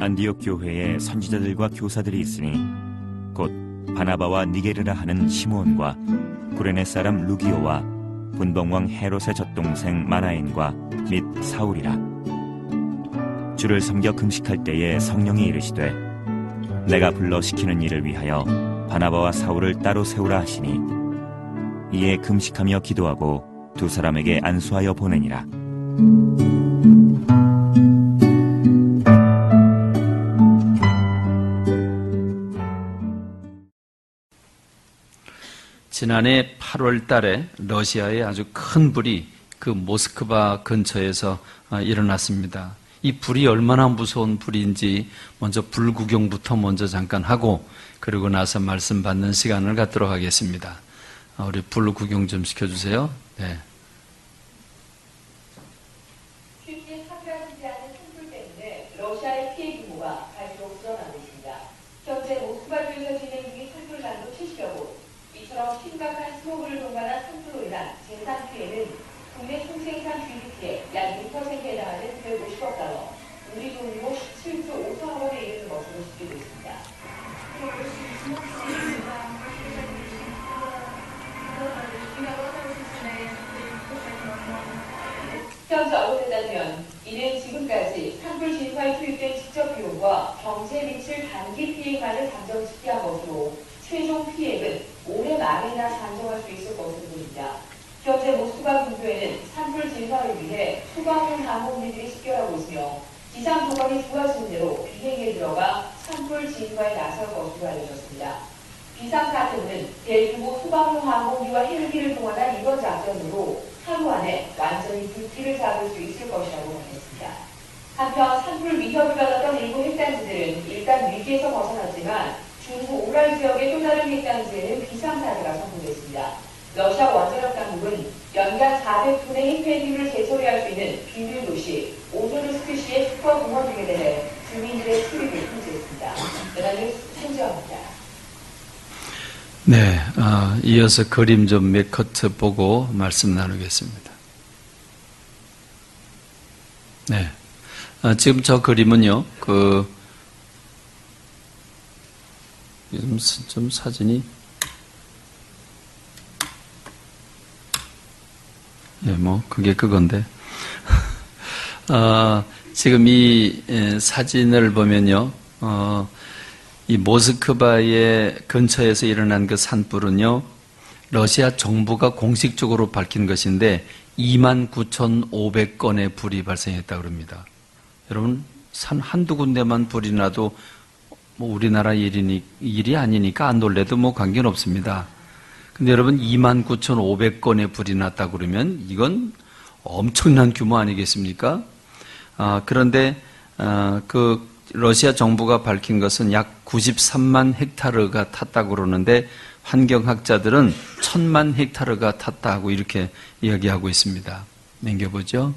안디옥 교회에 선지자들과 교사들이 있으니 곧 바나바와 니게르라 하는 시므온과 구레네 사람 루기오와 분봉왕 헤롯의 젖동생 마나엔과 및 사울이라. 주를 섬겨 금식할 때에 성령이 이르시되 내가 불러 시키는 일을 위하여 바나바와 사울을 따로 세우라 하시니 이에 금식하며 기도하고 두 사람에게 안수하여 보내니라. 지난해 8월 달에 러시아에 아주 큰 불이 그 모스크바 근처에서 일어났습니다. 이 불이 얼마나 무서운 불인지 먼저 불 구경부터 먼저 잠깐 하고 그리고 나서 말씀 받는 시간을 갖도록 하겠습니다. 우리 불 구경 좀 시켜주세요. 네. 쉽게 사표하지 않은 산불 때문에 러시아의 피해 규모가 갈수록 늘어나고 있습니다. 현재 모스크바주에서 진행 중인 산불 강도 70여 곳, 이처럼 심각한 스모그를 동반한 산불로 인한 재산 피해는 국내 총생산 GDP의 약 6%에 해당하는 150억 달러, 우리 돈으로 17조 5천억 원에 이르는 것으로 집계되고 있습니다. 현재 언론에 따르면 이는 지금까지 산불 진화에 투입된 직접 비용과 경제에 미칠 단기 피해만을 잠정 집계한 것으로 최종 피해액은 올해 말에나 산정할 수 있을 것으로 보입니다. 현재 모스크바 근교에는 산불 진화를 위해 소방용 항공기들이 집결하고 있으며 기상 조건이 좋아지는 대로 비행에 들어가 산불 진화에 나설 것으로 알려졌습니다. 비상사태부는 대규모 소방용 항공기와 헬기를 동원한 이번 작전으로 하루 안에 완전히 불길을 잡을 수 있을 것이라고 밝혔습니다. 한편 산불 위협을 받았던 일부 핵단지들은 일단 위기에서 벗어났지만 중부 우랄 지역의 또 다른 핵단지에는 비상사태가 선포됐습니다. 러시아 원자력 당국은 연간 400톤의 핵폐기물을 재처리할 수 있는 비밀 도시 오조르스크시의 슈퍼공원 등에 대해 주민들의 출입을 통제했습니다. 연합뉴스 손지영입니다. 네, 이어서 그림 좀 몇 커트 보고 말씀 나누겠습니다. 네, 지금 저 그림은요, 좀 사진이, 예, 그게 그건데, 지금 이 사진을 보면요, 이 모스크바의 근처에서 일어난 그 산불은요, 러시아 정부가 공식적으로 밝힌 것인데 29,500건의 불이 발생했다고 합니다. 여러분, 산 한두 군데만 불이 나도 우리나라 일이 아니니까 안 놀래도 관계는 없습니다. 근데 여러분, 29,500건의 불이 났다고 그러면 이건 엄청난 규모 아니겠습니까? 그런데 러시아 정부가 밝힌 것은 약 93만 헥타르가 탔다고 그러는데 환경학자들은 1,000만 헥타르가 탔다고 이렇게 이야기하고 있습니다. 넘겨보죠.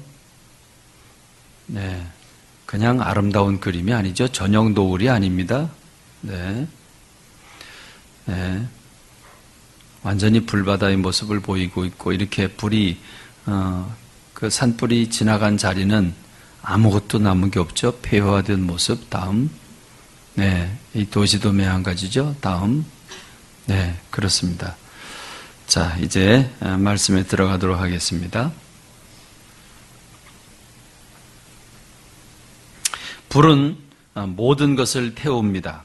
네, 그냥 아름다운 그림이 아니죠. 저녁 노을이 아닙니다. 네, 네, 완전히 불바다의 모습을 보이고 있고 이렇게 불이 그 산불이 지나간 자리는 아무것도 남은 게 없죠. 폐허화된 모습. 다음. 네, 이 도시도 매한가지죠. 다음. 네, 그렇습니다. 자, 이제 말씀에 들어가도록 하겠습니다. 불은 모든 것을 태웁니다.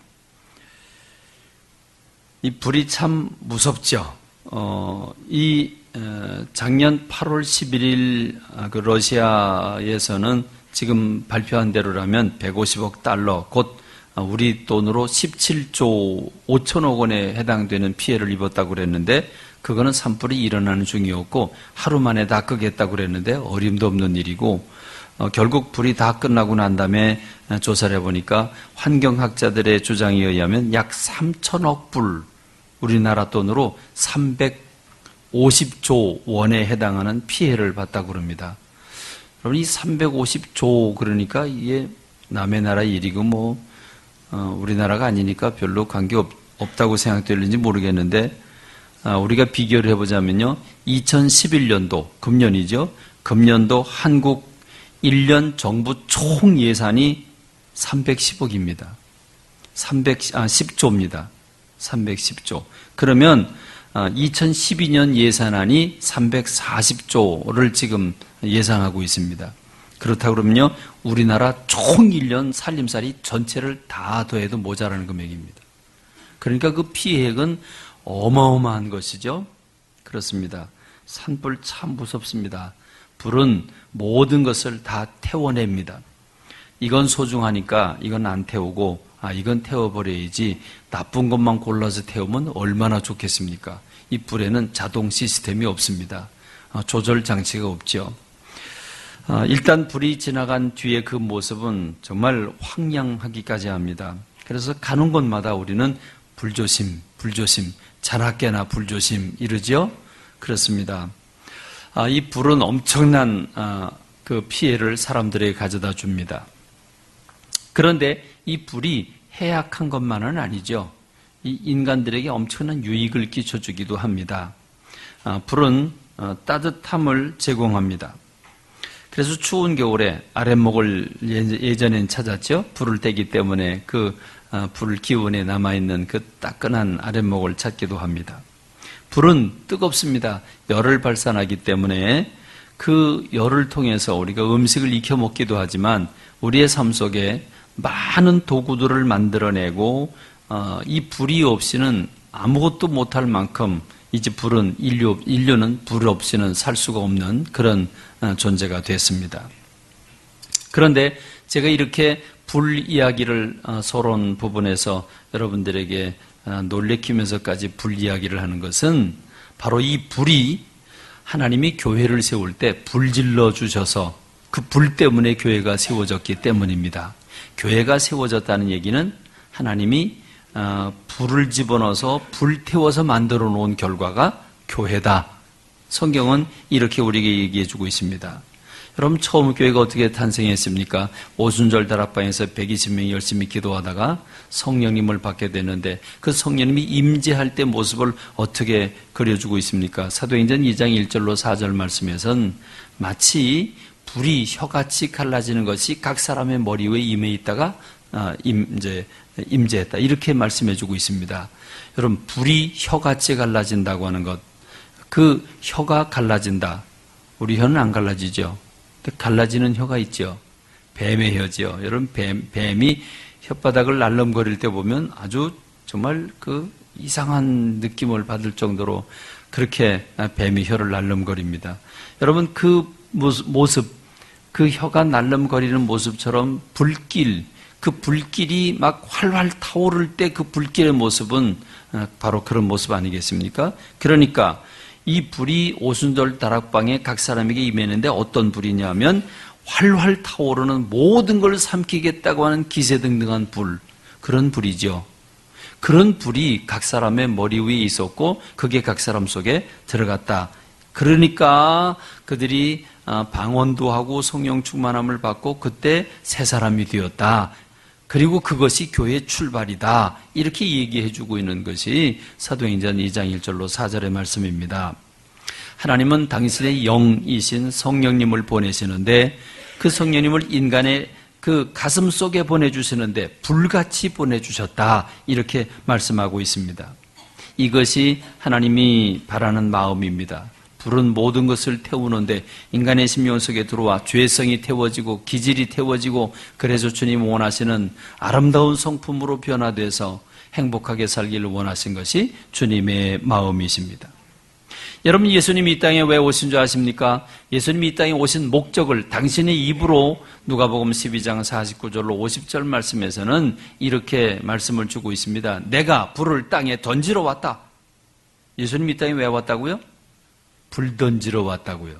이 불이 참 무섭죠. 작년 8월 11일 그 러시아에서는 지금 발표한 대로라면 150억 달러, 곧 우리 돈으로 17조 5천억 원에 해당되는 피해를 입었다고 그랬는데 그거는 산불이 일어나는 중이었고 하루 만에 다 끄겠다고 그랬는데 어림도 없는 일이고 결국 불이 다 끝나고 난 다음에 조사를 해보니까 환경학자들의 주장에 의하면 약 3천억 불, 우리나라 돈으로 350조 원에 해당하는 피해를 봤다고 그럽니다. 여러분, 이 350조 그러니까 이게 남의 나라 일이고 우리나라가 아니니까 별로 관계 없다고 생각될는지 모르겠는데 우리가 비교를 해보자면요, 2011년도 금년이죠. 금년도 한국 1년 정부 총 예산이 310억입니다. 10조입니다. 310조. 그러면 2012년 예산안이 340조를 지금 예상하고 있습니다. 그렇다 그러면요, 우리나라 총 1년 살림살이 전체를 다 더해도 모자라는 금액입니다. 그러니까 그 피해액은 어마어마한 것이죠. 그렇습니다. 산불 참 무섭습니다. 불은 모든 것을 다 태워냅니다. 이건 소중하니까 이건 안 태우고 이건 태워버려야지, 나쁜 것만 골라서 태우면 얼마나 좋겠습니까? 이 불에는 자동 시스템이 없습니다. 조절 장치가 없죠. 일단 불이 지나간 뒤에 그 모습은 정말 황량하기까지 합니다. 그래서 가는 곳마다 우리는 불조심, 불조심, 자나깨나 불조심 이러죠. 그렇습니다. 이 불은 엄청난 그 피해를 사람들에게 가져다 줍니다. 그런데 이 불이 해악한 것만은 아니죠. 이 인간들에게 엄청난 유익을 끼쳐주기도 합니다. 불은 따뜻함을 제공합니다. 그래서 추운 겨울에 아랫목을 예전엔 찾았죠. 불을 떼기 때문에 그 불 기운에 남아있는 그 따끈한 아랫목을 찾기도 합니다. 불은 뜨겁습니다. 열을 발산하기 때문에 그 열을 통해서 우리가 음식을 익혀 먹기도 하지만 우리의 삶 속에 많은 도구들을 만들어내고 이 불이 없이는 아무것도 못할 만큼 이제 불은 인류는 불 없이는 살 수가 없는 그런 존재가 됐습니다. 그런데 제가 이렇게 불 이야기를 서론 부분에서 여러분들에게 놀래키면서까지 불 이야기를 하는 것은 바로 이 불이 하나님이 교회를 세울 때 불질러 주셔서 그 불 때문에 교회가 세워졌기 때문입니다. 교회가 세워졌다는 얘기는 하나님이 불을 집어넣어서 불태워서 만들어 놓은 결과가 교회다. 성경은 이렇게 우리에게 얘기해 주고 있습니다. 여러분, 처음 교회가 어떻게 탄생했습니까? 오순절 다락방에서 120명이 열심히 기도하다가 성령님을 받게 되는데 그 성령님이 임재할 때 모습을 어떻게 그려주고 있습니까? 사도행전 2장 1절로 4절 말씀에선 마치 불이 혀같이 갈라지는 것이 각 사람의 머리 위에 임해 있다가 임재했다. 이렇게 말씀해 주고 있습니다. 여러분, 불이 혀같이 갈라진다고 하는 것, 그 혀가 갈라진다. 우리 혀는 안 갈라지죠. 갈라지는 혀가 있죠. 뱀의 혀죠. 여러분, 뱀이 혓바닥을 날름거릴 때 보면 아주 정말 그 이상한 느낌을 받을 정도로 그렇게 뱀이 혀를 날름거립니다. 여러분, 그 모습, 그 혀가 날름거리는 모습처럼 불길, 그 불길이 막 활활 타오를 때 그 불길의 모습은 바로 그런 모습 아니겠습니까? 그러니까 이 불이 오순절 다락방에 각 사람에게 임했는데 어떤 불이냐면 활활 타오르는 모든 걸 삼키겠다고 하는 기세등등한 불, 그런 불이죠. 그런 불이 각 사람의 머리 위에 있었고 그게 각 사람 속에 들어갔다. 그러니까 그들이 방언도 하고 성령 충만함을 받고 그때 새 사람이 되었다. 그리고 그것이 교회의 출발이다. 이렇게 얘기해 주고 있는 것이 사도행전 2장 1절로 4절의 말씀입니다. 하나님은 당신의 영이신 성령님을 보내시는데 그 성령님을 인간의 그 가슴 속에 보내주시는데 불같이 보내주셨다. 이렇게 말씀하고 있습니다. 이것이 하나님이 바라는 마음입니다. 불은 모든 것을 태우는데 인간의 심령 속에 들어와 죄성이 태워지고 기질이 태워지고 그래서 주님 원하시는 아름다운 성품으로 변화돼서 행복하게 살기를 원하신 것이 주님의 마음이십니다. 여러분, 예수님이 이 땅에 왜 오신 줄 아십니까? 예수님이 이 땅에 오신 목적을 당신의 입으로 누가복음 12장 49절로 50절 말씀에서는 이렇게 말씀을 주고 있습니다. 내가 불을 땅에 던지러 왔다. 예수님이 이 땅에 왜 왔다고요? 불 던지러 왔다고요.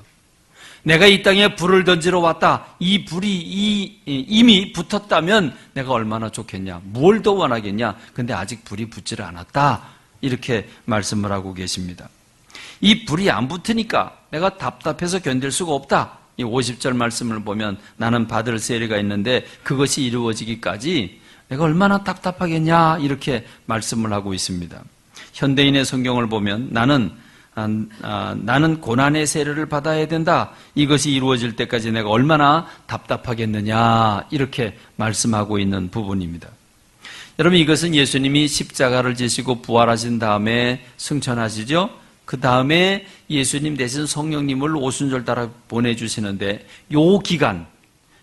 내가 이 땅에 불을 던지러 왔다. 이 불이 이미 붙었다면 내가 얼마나 좋겠냐. 뭘 더 원하겠냐. 근데 아직 불이 붙지를 않았다. 이렇게 말씀을 하고 계십니다. 이 불이 안 붙으니까 내가 답답해서 견딜 수가 없다. 이 50절 말씀을 보면 나는 받을 세례가 있는데 그것이 이루어지기까지 내가 얼마나 답답하겠냐. 이렇게 말씀을 하고 있습니다. 현대인의 성경을 보면 나는 나는 고난의 세례를 받아야 된다. 이것이 이루어질 때까지 내가 얼마나 답답하겠느냐. 이렇게 말씀하고 있는 부분입니다. 여러분, 이것은 예수님이 십자가를 지시고 부활하신 다음에 승천하시죠. 그 다음에 예수님 대신 성령님을 오순절 따라 보내주시는데, 요 기간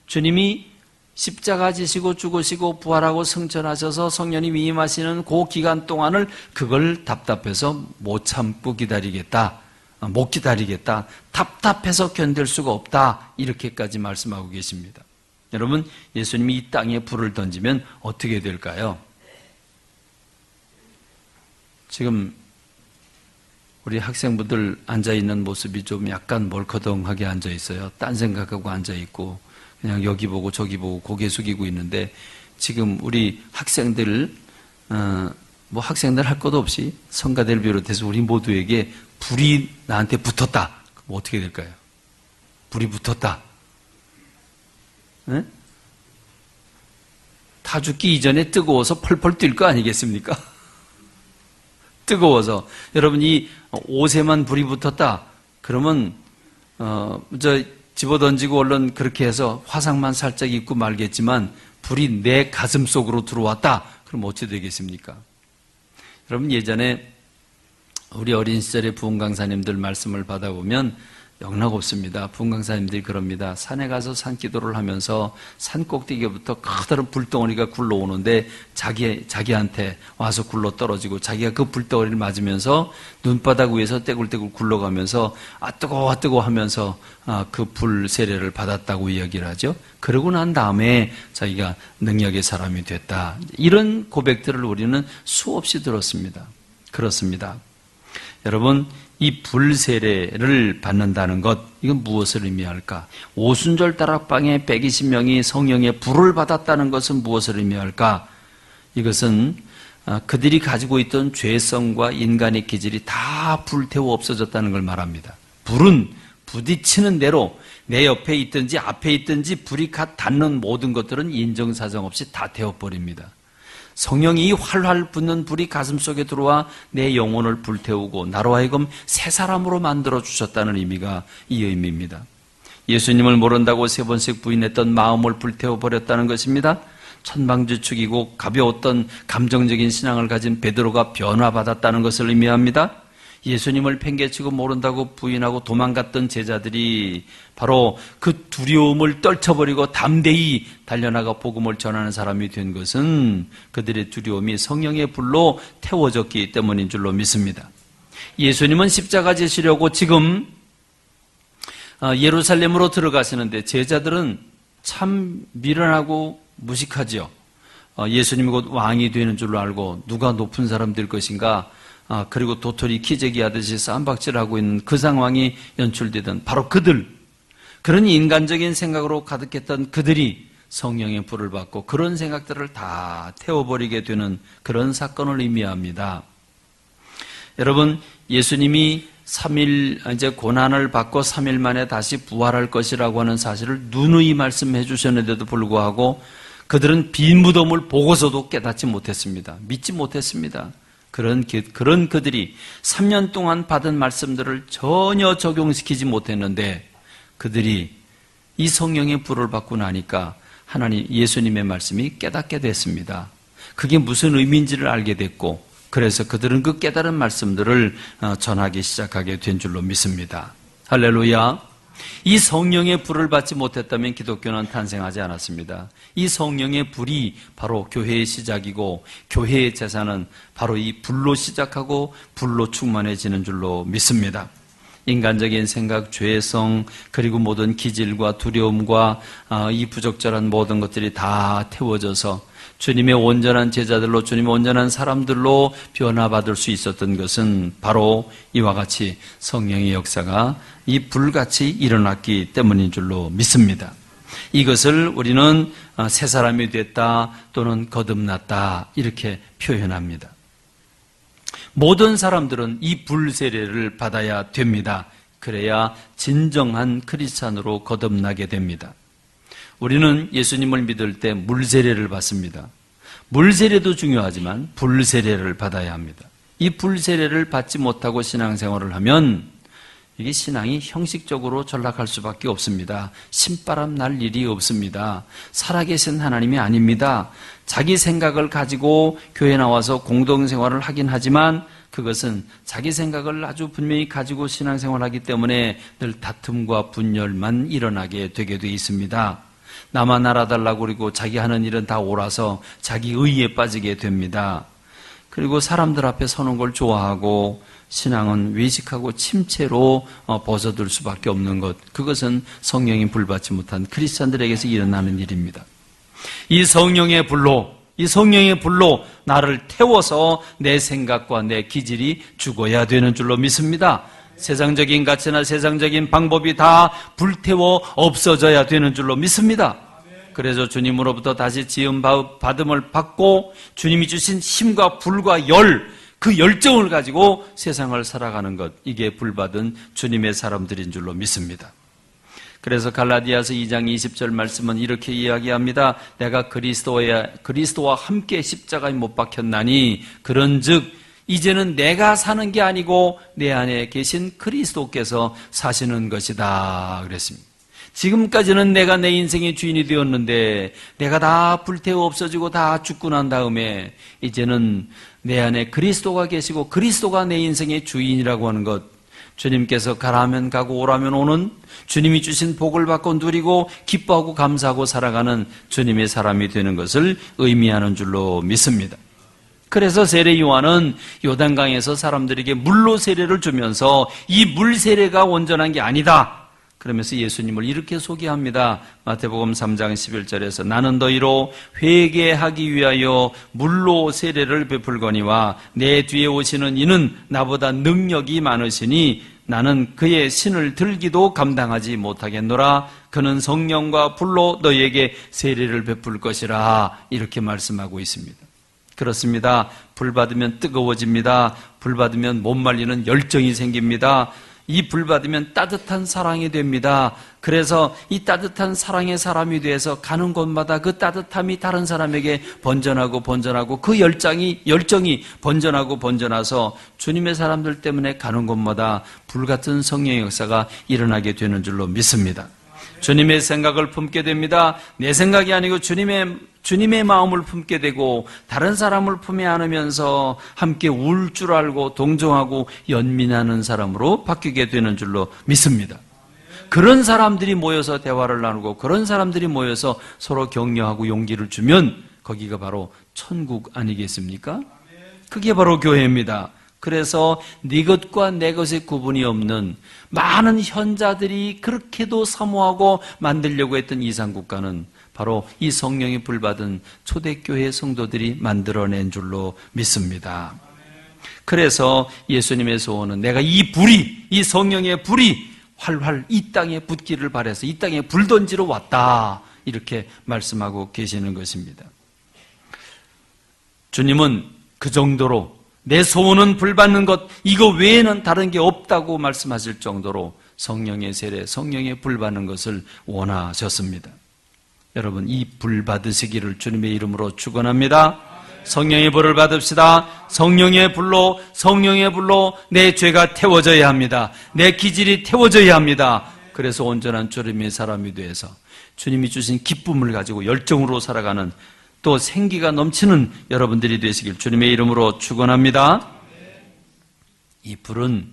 주님이 십자가 지시고 죽으시고 부활하고 승천하셔서 성령님이 임하시는 그 기간 동안을 그걸 답답해서 못 참고 기다리겠다, 못 기다리겠다, 답답해서 견딜 수가 없다, 이렇게까지 말씀하고 계십니다. 여러분, 예수님이 이 땅에 불을 던지면 어떻게 될까요? 지금 우리 학생분들 앉아있는 모습이 좀 약간 멀커덩하게 앉아있어요. 딴 생각하고 앉아있고 그냥 여기 보고 저기 보고 고개 숙이고 있는데, 지금 우리 학생들 뭐 학생들 할 것 없이 성가대를 비롯해서 우리 모두에게 불이 나한테 붙었다. 그럼 어떻게 될까요? 불이 붙었다. 네? 다 죽기 이전에 뜨거워서 펄펄 뛸 거 아니겠습니까? 뜨거워서. 여러분, 이 옷에만 불이 붙었다. 그러면 집어던지고 얼른 그렇게 해서 화상만 살짝 입고 말겠지만, 불이 내 가슴 속으로 들어왔다. 그럼 어찌 되겠습니까? 여러분, 예전에 우리 어린 시절에 부흥 강사님들 말씀을 받아보면 영락없습니다. 부흥 강사님들이 그럽니다. 산에 가서 산기도를 하면서 산 꼭대기부터 커다란 불덩어리가 굴러오는데 자기한테 와서 굴러 떨어지고, 자기가 그 불덩어리를 맞으면서 눈바닥 위에서 떼굴떼굴 굴러가면서 뜨거워 하면서 그 불 세례를 받았다고 이야기를 하죠. 그러고 난 다음에 자기가 능력의 사람이 됐다. 이런 고백들을 우리는 수없이 들었습니다. 그렇습니다. 여러분, 이 불세례를 받는다는 것, 이건 무엇을 의미할까? 오순절 다락방에 120명이 성령의 불을 받았다는 것은 무엇을 의미할까? 이것은 그들이 가지고 있던 죄성과 인간의 기질이 다 불태워 없어졌다는 걸 말합니다. 불은 부딪히는 대로 내 옆에 있든지 앞에 있든지 불이 갓 닿는 모든 것들은 인정사정 없이 다 태워버립니다. 성령이 활활 붙는 불이 가슴속에 들어와 내 영혼을 불태우고 나로 하여금 새 사람으로 만들어 주셨다는 의미가 이 의미입니다. 예수님을 모른다고 3번씩 부인했던 마음을 불태워 버렸다는 것입니다. 천방지축이고 가벼웠던 감정적인 신앙을 가진 베드로가 변화받았다는 것을 의미합니다. 예수님을 팽개치고 모른다고 부인하고 도망갔던 제자들이 바로 그 두려움을 떨쳐버리고 담대히 달려나가 복음을 전하는 사람이 된 것은 그들의 두려움이 성령의 불로 태워졌기 때문인 줄로 믿습니다. 예수님은 십자가 지시려고 지금 예루살렘으로 들어가시는데 제자들은 참 미련하고 무식하지요. 예수님이 곧 왕이 되는 줄로 알고 누가 높은 사람 될 것인가, 그리고 도토리 키재기 하듯이 쌈박질하고 있는 그 상황이 연출되던 바로 그들, 그런 인간적인 생각으로 가득했던 그들이 성령의 불을 받고 그런 생각들을 다 태워버리게 되는 그런 사건을 의미합니다. 여러분, 예수님이 3일 이제 고난을 받고 3일 만에 다시 부활할 것이라고 하는 사실을 누누이 말씀해 주셨는데도 불구하고 그들은 빈 무덤을 보고서도 깨닫지 못했습니다. 믿지 못했습니다. 그런 그들이 3년 동안 받은 말씀들을 전혀 적용시키지 못했는데, 그들이 이 성령의 불을 받고 나니까 하나님 예수님의 말씀이 깨닫게 됐습니다. 그게 무슨 의미인지를 알게 됐고, 그래서 그들은 그 깨달은 말씀들을 전하기 시작하게 된 줄로 믿습니다. 할렐루야. 이 성령의 불을 받지 못했다면 기독교는 탄생하지 않았습니다. 이 성령의 불이 바로 교회의 시작이고, 교회의 제사는 바로 이 불로 시작하고 불로 충만해지는 줄로 믿습니다. 인간적인 생각, 죄성, 그리고 모든 기질과 두려움과 이 부적절한 모든 것들이 다 태워져서 주님의 온전한 제자들로, 주님의 온전한 사람들로 변화받을 수 있었던 것은 바로 이와 같이 성령의 역사가 이 불같이 일어났기 때문인 줄로 믿습니다. 이것을 우리는 새 사람이 됐다 또는 거듭났다 이렇게 표현합니다. 모든 사람들은 이 불세례를 받아야 됩니다. 그래야 진정한 크리스찬으로 거듭나게 됩니다. 우리는 예수님을 믿을 때 물세례를 받습니다. 물세례도 중요하지만 불세례를 받아야 합니다. 이 불세례를 받지 못하고 신앙생활을 하면 이게 신앙이 형식적으로 전락할 수밖에 없습니다. 신바람 날 일이 없습니다. 살아계신 하나님이 아닙니다. 자기 생각을 가지고 교회 나와서 공동생활을 하긴 하지만 그것은 자기 생각을 아주 분명히 가지고 신앙생활하기 때문에 늘 다툼과 분열만 일어나게 되게 돼 있습니다. 나만 알아달라고 그러고 자기 하는 일은 다 옳아서 자기 의에 빠지게 됩니다. 그리고 사람들 앞에 서는 걸 좋아하고 신앙은 외식하고 침체로 벗어들 수밖에 없는 것, 그것은 성령이 불받지 못한 크리스찬들에게서 일어나는 일입니다. 이 성령의 불로 나를 태워서 내 생각과 내 기질이 죽어야 되는 줄로 믿습니다. 세상적인 가치나 세상적인 방법이 다 불태워 없어져야 되는 줄로 믿습니다. 그래서 주님으로부터 다시 지음받음을 받고 주님이 주신 힘과 불과 그 열정을 가지고 세상을 살아가는 것, 이게 불받은 주님의 사람들인 줄로 믿습니다. 그래서 갈라디아서 2장 20절 말씀은 이렇게 이야기합니다. 내가 그리스도와 함께 십자가에 못 박혔나니 그런즉 이제는 내가 사는 게 아니고 내 안에 계신 그리스도께서 사시는 것이다 그랬습니다. 지금까지는 내가 내 인생의 주인이 되었는데 내가 다 불태워 없어지고 다 죽고 난 다음에 이제는 내 안에 그리스도가 계시고 그리스도가 내 인생의 주인이라고 하는 것, 주님께서 가라면 가고 오라면 오는, 주님이 주신 복을 받고 누리고 기뻐하고 감사하고 살아가는 주님의 사람이 되는 것을 의미하는 줄로 믿습니다. 그래서 세례 요한은 요단강에서 사람들에게 물로 세례를 주면서 이 물 세례가 온전한 게 아니다, 그러면서 예수님을 이렇게 소개합니다. 마태복음 3장 11절에서 나는 너희로 회개하기 위하여 물로 세례를 베풀거니와 내 뒤에 오시는 이는 나보다 능력이 많으시니 나는 그의 신을 들기도 감당하지 못하겠노라. 그는 성령과 불로 너희에게 세례를 베풀 것이라, 이렇게 말씀하고 있습니다. 그렇습니다. 불 받으면 뜨거워집니다. 불 받으면 못 말리는 열정이 생깁니다. 이 불 받으면 따뜻한 사랑이 됩니다. 그래서 이 따뜻한 사랑의 사람이 돼서 가는 곳마다 그 따뜻함이 다른 사람에게 번전하고 그 열정이 번전하고 번져나서 주님의 사람들 때문에 가는 곳마다 불같은 성령의 역사가 일어나게 되는 줄로 믿습니다. 주님의 생각을 품게 됩니다. 내 생각이 아니고 주님의 마음을 품게 되고 다른 사람을 품에 안으면서 함께 울 줄 알고 동정하고 연민하는 사람으로 바뀌게 되는 줄로 믿습니다. 그런 사람들이 모여서 대화를 나누고 그런 사람들이 모여서 서로 격려하고 용기를 주면 거기가 바로 천국 아니겠습니까? 그게 바로 교회입니다. 그래서 네 것과 내 것의 구분이 없는 많은 현자들이 그렇게도 사모하고 만들려고 했던 이상국가는 바로 이 성령이 불받은 초대교회 성도들이 만들어낸 줄로 믿습니다. 그래서 예수님의 소원은 내가 이 성령의 불이 활활 이 땅에 붙기를 바라서 이 땅에 불 던지러 왔다, 이렇게 말씀하고 계시는 것입니다. 주님은 그 정도로 내 소원은 불 받는 것, 이거 외에는 다른 게 없다고 말씀하실 정도로 성령의 세례, 성령의 불 받는 것을 원하셨습니다. 여러분, 이 불 받으시기를 주님의 이름으로 축원합니다. 성령의 불을 받읍시다. 성령의 불로 내 죄가 태워져야 합니다. 내 기질이 태워져야 합니다. 그래서 온전한 주님의 사람이 되어서 주님이 주신 기쁨을 가지고 열정으로 살아가는, 또 생기가 넘치는 여러분들이 되시길 주님의 이름으로 축원합니다. 이 불은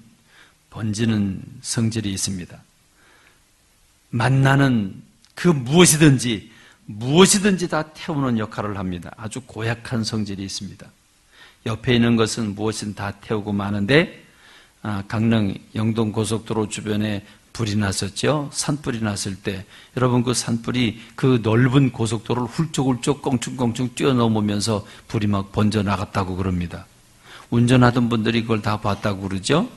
번지는 성질이 있습니다. 만나는 그 무엇이든지 다 태우는 역할을 합니다. 아주 고약한 성질이 있습니다. 옆에 있는 것은 무엇이든 다 태우고 마는데, 강릉 영동 고속도로 주변에 불이 났었죠. 산불이 났을 때 여러분, 그 산불이 그 넓은 고속도로를 훌쩍훌쩍 껑충껑충 뛰어넘으면서 불이 막 번져 나갔다고 그럽니다. 운전하던 분들이 그걸 다 봤다고 그러죠.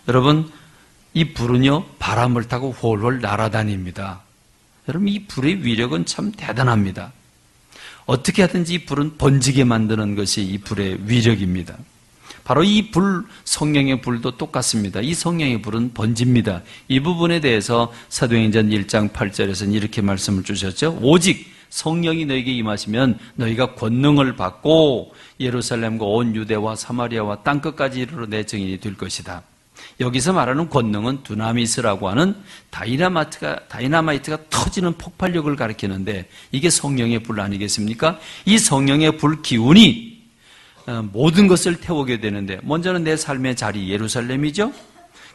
여러분, 이 불은요 바람을 타고 훨훨 날아다닙니다. 여러분, 이 불의 위력은 참 대단합니다. 어떻게 하든지 이 불은 번지게 만드는 것이 이 불의 위력입니다. 바로 이 불, 성령의 불도 똑같습니다. 이 성령의 불은 번집니다. 이 부분에 대해서 사도행전 1장 8절에서는 이렇게 말씀을 주셨죠. 오직 성령이 너에게 임하시면 너희가 권능을 받고 예루살렘과 온 유대와 사마리아와 땅끝까지 이르러 내 증인이 될 것이다. 여기서 말하는 권능은 두나미스라고 하는 다이나마이트가 터지는 폭발력을 가리키는데 이게 성령의 불 아니겠습니까? 이 성령의 불 기운이 모든 것을 태우게 되는데 먼저는 내 삶의 자리 예루살렘이죠.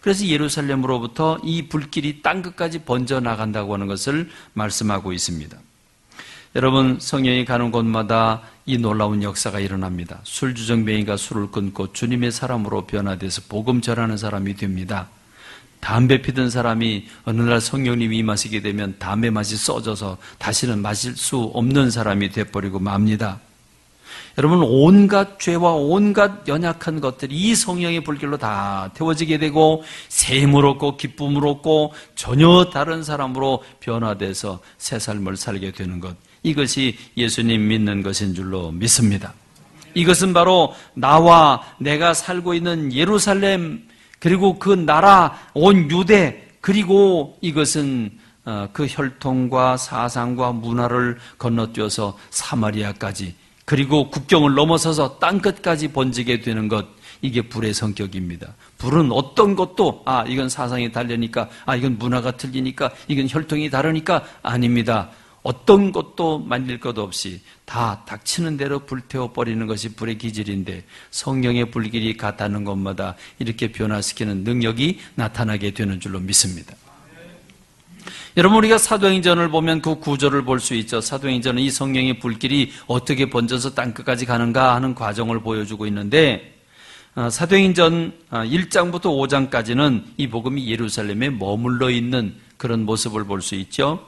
그래서 예루살렘으로부터 이 불길이 땅끝까지 번져나간다고 하는 것을 말씀하고 있습니다. 여러분, 성령이 가는 곳마다 이 놀라운 역사가 일어납니다. 술주정뱅이가 술을 끊고 주님의 사람으로 변화돼서 복음 전하는 사람이 됩니다. 담배 피던 사람이 어느 날 성령님이 임하시게 되면 담배 맛이 써져서 다시는 마실 수 없는 사람이 돼버리고 맙니다. 여러분, 온갖 죄와 온갖 연약한 것들이 이 성령의 불길로 다 태워지게 되고 샘을 얻고 기쁨을 얻고 전혀 다른 사람으로 변화돼서 새 삶을 살게 되는 것, 이것이 예수님 믿는 것인 줄로 믿습니다. 이것은 바로 나와 내가 살고 있는 예루살렘, 그리고 그 나라 온 유대, 그리고 이것은 그 혈통과 사상과 문화를 건너뛰어서 사마리아까지, 그리고 국경을 넘어서서 땅끝까지 번지게 되는 것, 이게 불의 성격입니다. 불은 어떤 것도 이건 사상이 다르니까, 이건 문화가 틀리니까, 이건 혈통이 다르니까 아닙니다. 어떤 것도 만질 것 없이 다 닥치는 대로 불태워버리는 것이 불의 기질인데 성령의 불길이 닿는 것마다 이렇게 변화시키는 능력이 나타나게 되는 줄로 믿습니다. 여러분, 우리가 사도행전을 보면 그 구조를 볼 수 있죠. 사도행전은 이 성령의 불길이 어떻게 번져서 땅끝까지 가는가 하는 과정을 보여주고 있는데 사도행전 1장부터 5장까지는 이 복음이 예루살렘에 머물러 있는 그런 모습을 볼 수 있죠.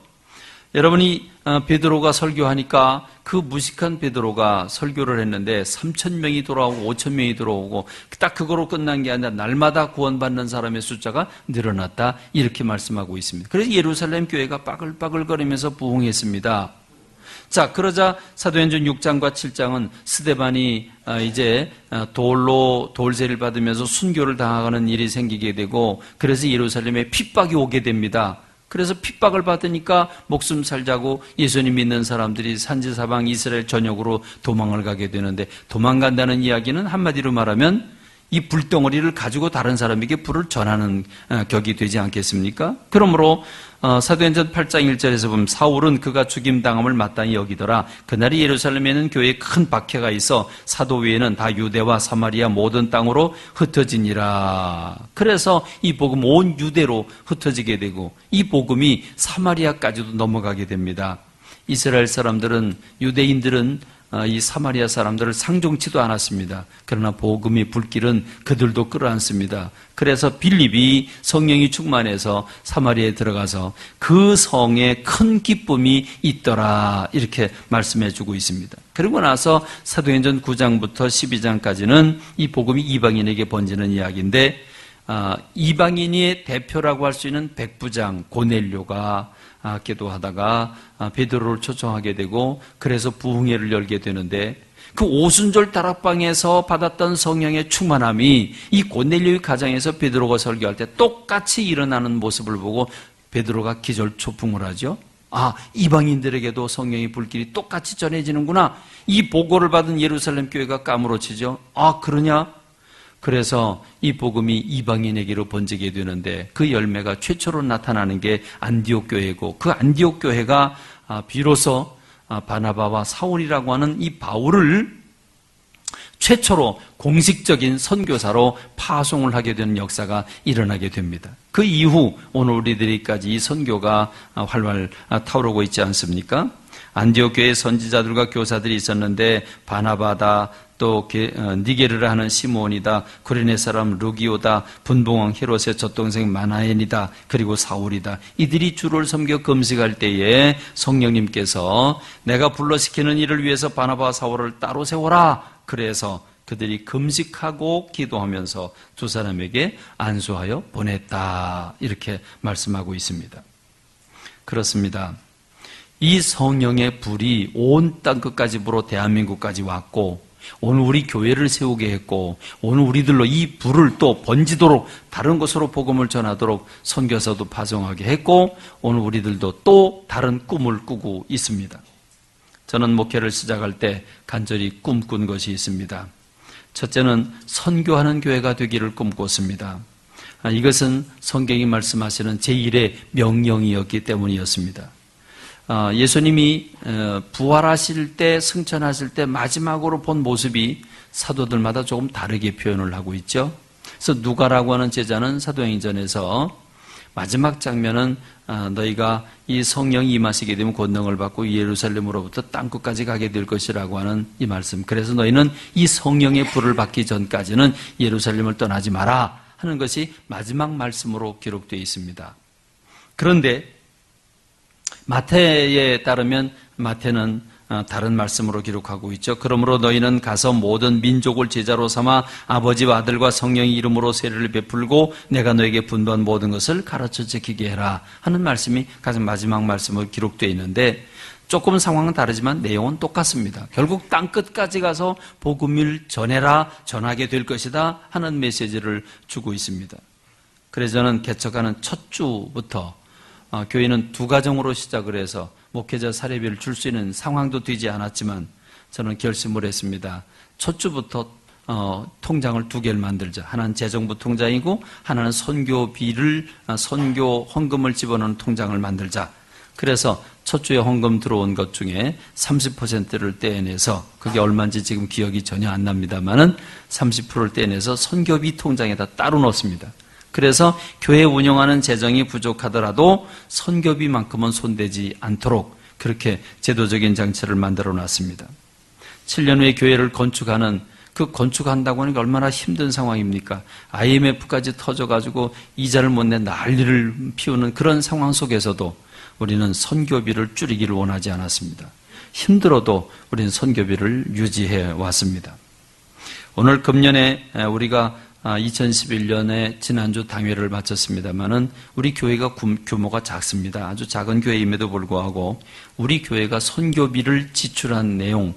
여러분이 베드로가 설교하니까 그 무식한 베드로가 설교를 했는데 3,000명이 돌아오고 5,000명이 들어오고 딱 그거로 끝난 게 아니라 날마다 구원받는 사람의 숫자가 늘어났다, 이렇게 말씀하고 있습니다. 그래서 예루살렘 교회가 빠글빠글거리면서 부흥했습니다. 자, 그러자 사도행전 6장과 7장은 스데반이 이제 돌세를 받으면서 순교를 당하는 일이 생기게 되고 그래서 예루살렘에 핍박이 오게 됩니다. 그래서 핍박을 받으니까 목숨 살자고 예수님 믿는 사람들이 산지사방 이스라엘 전역으로 도망을 가게 되는데, 도망간다는 이야기는 한마디로 말하면 이 불덩어리를 가지고 다른 사람에게 불을 전하는 격이 되지 않겠습니까? 그러므로 사도행전 8장 1절에서 보면 사울은 그가 죽임당함을 마땅히 여기더라. 그날이 예루살렘에는 교회에 큰 박해가 있어 사도 외에는 다 유대와 사마리아 모든 땅으로 흩어지니라. 그래서 이 복음 온 유대로 흩어지게 되고 이 복음이 사마리아까지도 넘어가게 됩니다. 이스라엘 사람들은, 유대인들은 이 사마리아 사람들을 상종치도 않았습니다. 그러나 복음의 불길은 그들도 끌어안습니다. 그래서 빌립이 성령이 충만해서 사마리아에 들어가서 그 성에 큰 기쁨이 있더라, 이렇게 말씀해주고 있습니다. 그리고 나서 사도행전 9장부터 12장까지는 이 복음이 이방인에게 번지는 이야기인데, 이방인의 대표라고 할 수 있는 백부장 고넬료가 기도하다가 베드로를 초청하게 되고 그래서 부흥회를 열게 되는데, 그 오순절 다락방에서 받았던 성령의 충만함이 이 고넬료의 가정에서 베드로가 설교할 때 똑같이 일어나는 모습을 보고 베드로가 기절초풍을 하죠. 이방인들에게도 성령의 불길이 똑같이 전해지는구나. 이 보고를 받은 예루살렘 교회가 까무러치죠. 그러냐? 그래서 이 복음이 이방인에게로 번지게 되는데 그 열매가 최초로 나타나는 게 안디옥 교회고, 그 안디옥 교회가 비로소 바나바와 사울이라고 하는 이 바울을 최초로 공식적인 선교사로 파송을 하게 되는 역사가 일어나게 됩니다. 그 이후 오늘 우리들이까지 이 선교가 활활 타오르고 있지 않습니까? 안디옥 교회에 선지자들과 교사들이 있었는데 바나바다, 또 니게르라 하는 시몬이다, 구레네 사람 루기오다, 분봉왕 헤롯의 젖동생 마나엔이다, 그리고 사울이다. 이들이 주를 섬겨 금식할 때에 성령님께서 내가 불러시키는 일을 위해서 바나바와 사울을 따로 세워라. 그래서 그들이 금식하고 기도하면서 두 사람에게 안수하여 보냈다, 이렇게 말씀하고 있습니다. 그렇습니다. 이 성령의 불이 온 땅끝까지 불어 대한민국까지 왔고, 오늘 우리 교회를 세우게 했고, 오늘 우리들로 이 불을 또 번지도록 다른 곳으로 복음을 전하도록 선교사도 파송하게 했고, 오늘 우리들도 또 다른 꿈을 꾸고 있습니다. 저는 목회를 시작할 때 간절히 꿈꾼 것이 있습니다. 첫째는 선교하는 교회가 되기를 꿈꿨습니다. 이것은 성경이 말씀하시는 제1의 명령이었기 때문이었습니다. 예수님이 부활하실 때, 승천하실 때 마지막으로 본 모습이 사도들마다 조금 다르게 표현을 하고 있죠. 그래서 누가라고 하는 제자는 사도행전에서 마지막 장면은 너희가 이 성령이 임하시게 되면 권능을 받고 예루살렘으로부터 땅끝까지 가게 될 것이라고 하는 이 말씀. 그래서 너희는 이 성령의 불을 받기 전까지는 예루살렘을 떠나지 마라 하는 것이 마지막 말씀으로 기록되어 있습니다. 그런데 마태에 따르면 마태는 다른 말씀으로 기록하고 있죠. 그러므로 너희는 가서 모든 민족을 제자로 삼아 아버지와 아들과 성령의 이름으로 세례를 베풀고 내가 너에게 분부한 모든 것을 가르쳐 지키게 해라 하는 말씀이 가장 마지막 말씀으로 기록되어 있는데 조금 상황은 다르지만 내용은 똑같습니다. 결국 땅끝까지 가서 복음을 전해라, 전하게 될 것이다 하는 메시지를 주고 있습니다. 그래서 저는 개척하는 첫 주부터 교회는 두 가정으로 시작을 해서 목회자 사례비를 줄 수 있는 상황도 되지 않았지만 저는 결심을 했습니다. 첫 주부터 통장을 두 개를 만들자. 하나는 재정부 통장이고 하나는 선교비를 선교 헌금을 집어넣는 통장을 만들자. 그래서 첫 주에 헌금 들어온 것 중에 30%를 떼내서 그게 얼마인지 지금 기억이 전혀 안 납니다만은 30%를 떼내서 선교비 통장에다 따로 넣습니다. 그래서 교회 운영하는 재정이 부족하더라도 선교비만큼은 손대지 않도록 그렇게 제도적인 장치를 만들어 놨습니다. 7년 후에 교회를 건축하는 그 건축한다고 하는 게 얼마나 힘든 상황입니까? IMF까지 터져가지고 이자를 못 내 난리를 피우는 그런 상황 속에서도 우리는 선교비를 줄이기를 원하지 않았습니다. 힘들어도 우리는 선교비를 유지해 왔습니다. 오늘 금년에 우리가 2011년에 지난주 당회를 마쳤습니다만은 우리 교회가 규모가 작습니다. 아주 작은 교회임에도 불구하고 우리 교회가 선교비를 지출한 내용,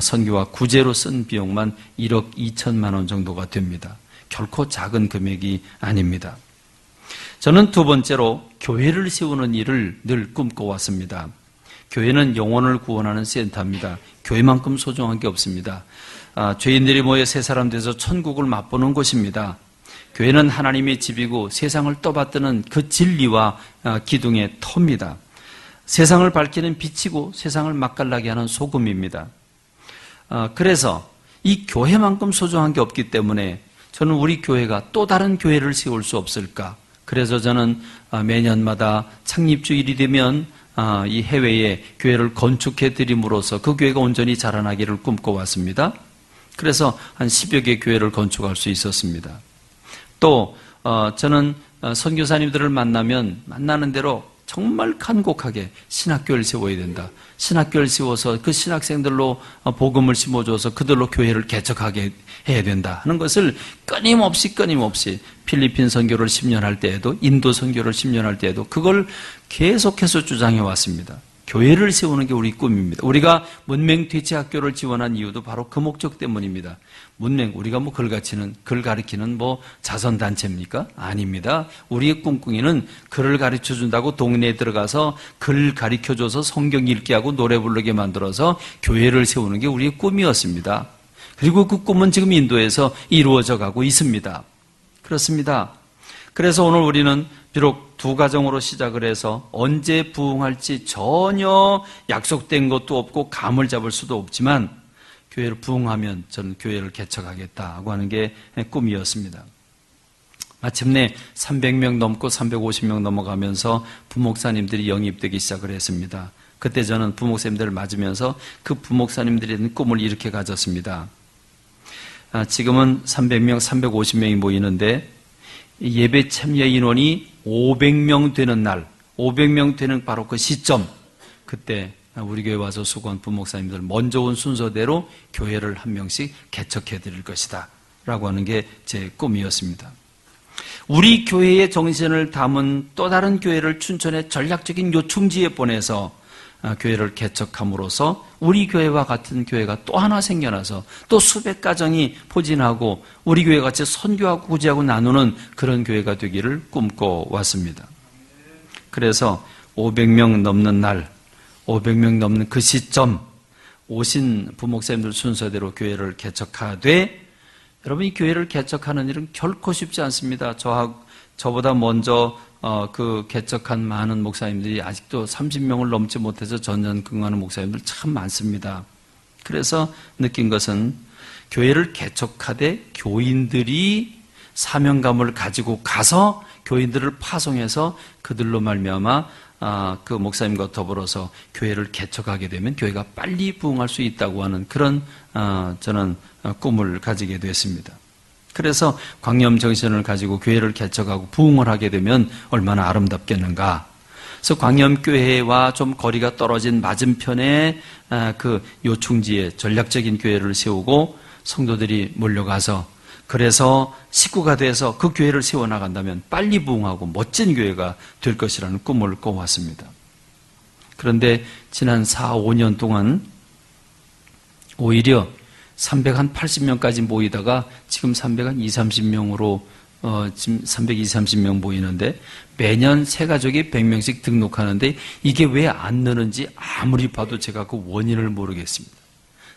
선교와 구제로 쓴 비용만 1억 2천만 원 정도가 됩니다. 결코 작은 금액이 아닙니다. 저는 두 번째로 교회를 세우는 일을 늘 꿈꿔왔습니다. 교회는 영혼을 구원하는 센터입니다. 교회만큼 소중한 게 없습니다. 죄인들이 모여 새 사람 돼서 천국을 맛보는 곳입니다. 교회는 하나님의 집이고 세상을 떠받드는 그 진리와 기둥의 터입니다. 세상을 밝히는 빛이고 세상을 맛깔나게 하는 소금입니다. 그래서 이 교회만큼 소중한 게 없기 때문에 저는 우리 교회가 또 다른 교회를 세울 수 없을까? 그래서 저는 매년마다 창립주일이 되면 이 해외에 교회를 건축해 드림으로써 그 교회가 온전히 자라나기를 꿈꿔왔습니다. 그래서 한 10여 개 교회를 건축할 수 있었습니다. 또 저는 선교사님들을 만나는 대로 정말 간곡하게 신학교를 세워야 된다. 신학교를 세워서 그 신학생들로 복음을 심어줘서 그들로 교회를 개척하게 해야 된다 하는 것을 끊임없이 필리핀 선교를 10년 할 때에도 인도 선교를 10년 할 때에도 그걸 계속해서 주장해 왔습니다. 교회를 세우는 게 우리 꿈입니다. 우리가 문맹퇴치학교를 지원한 이유도 바로 그 목적 때문입니다. 문맹, 우리가 글 가르치는 자선단체입니까? 아닙니다. 우리의 꿈꾸기는 글을 가르쳐 준다고 동네에 들어가서 글 가르쳐 줘서 성경 읽게 하고 노래 부르게 만들어서 교회를 세우는 게 우리의 꿈이었습니다. 그리고 그 꿈은 지금 인도에서 이루어져 가고 있습니다. 그렇습니다. 그래서 오늘 우리는 비록 두 가정으로 시작을 해서 언제 부흥할지 전혀 약속된 것도 없고 감을 잡을 수도 없지만 교회를 부흥하면 저는 교회를 개척하겠다고 하는 게 꿈이었습니다. 마침내 300명 넘고 350명 넘어가면서 부목사님들이 영입되기 시작을 했습니다. 그때 저는 부목사님들을 맞으면서 그 부목사님들이 있는 꿈을 이렇게 가졌습니다. 지금은 300명, 350명이 모이는데 예배 참여 인원이 500명 되는 날, 500명 되는 바로 그 시점, 그때 우리 교회 와서 수고한 부목사님들 먼저 온 순서대로 교회를 한 명씩 개척해 드릴 것이다 라고 하는 게 제 꿈이었습니다. 우리 교회의 정신을 담은 또 다른 교회를 춘천의 전략적인 요충지에 보내서 교회를 개척함으로써 우리 교회와 같은 교회가 또 하나 생겨나서 또 수백 가정이 포진하고 우리 교회 같이 선교하고 구제하고 나누는 그런 교회가 되기를 꿈꿔왔습니다. 그래서 500명 넘는 날, 500명 넘는 그 시점, 오신 부목사님들 순서대로 교회를 개척하되, 여러분 이 교회를 개척하는 일은 결코 쉽지 않습니다. 저보다 먼저 그 개척한 많은 목사님들이 아직도 30명을 넘지 못해서 전전긍긍하는 목사님들 참 많습니다. 그래서 느낀 것은 교회를 개척하되 교인들이 사명감을 가지고 가서 교인들을 파송해서 그들로 말미암아 그 목사님과 더불어서 교회를 개척하게 되면 교회가 빨리 부흥할 수 있다고 하는 그런 저는 꿈을 가지게 됐습니다. 그래서 광염 정신을 가지고 교회를 개척하고 부흥을 하게 되면 얼마나 아름답겠는가. 그래서 광염교회와 좀 거리가 떨어진 맞은편에 그 요충지에 전략적인 교회를 세우고 성도들이 몰려가서, 그래서 식구가 돼서 그 교회를 세워나간다면 빨리 부흥하고 멋진 교회가 될 것이라는 꿈을 꿔왔습니다. 그런데 지난 4, 5년 동안 오히려 380명까지 모이다가 지금 320, 30명으로 지금 320, 30명 모이는데 매년 새 가족이 100명씩 등록하는데 이게 왜 안 느는지 아무리 봐도 제가 그 원인을 모르겠습니다.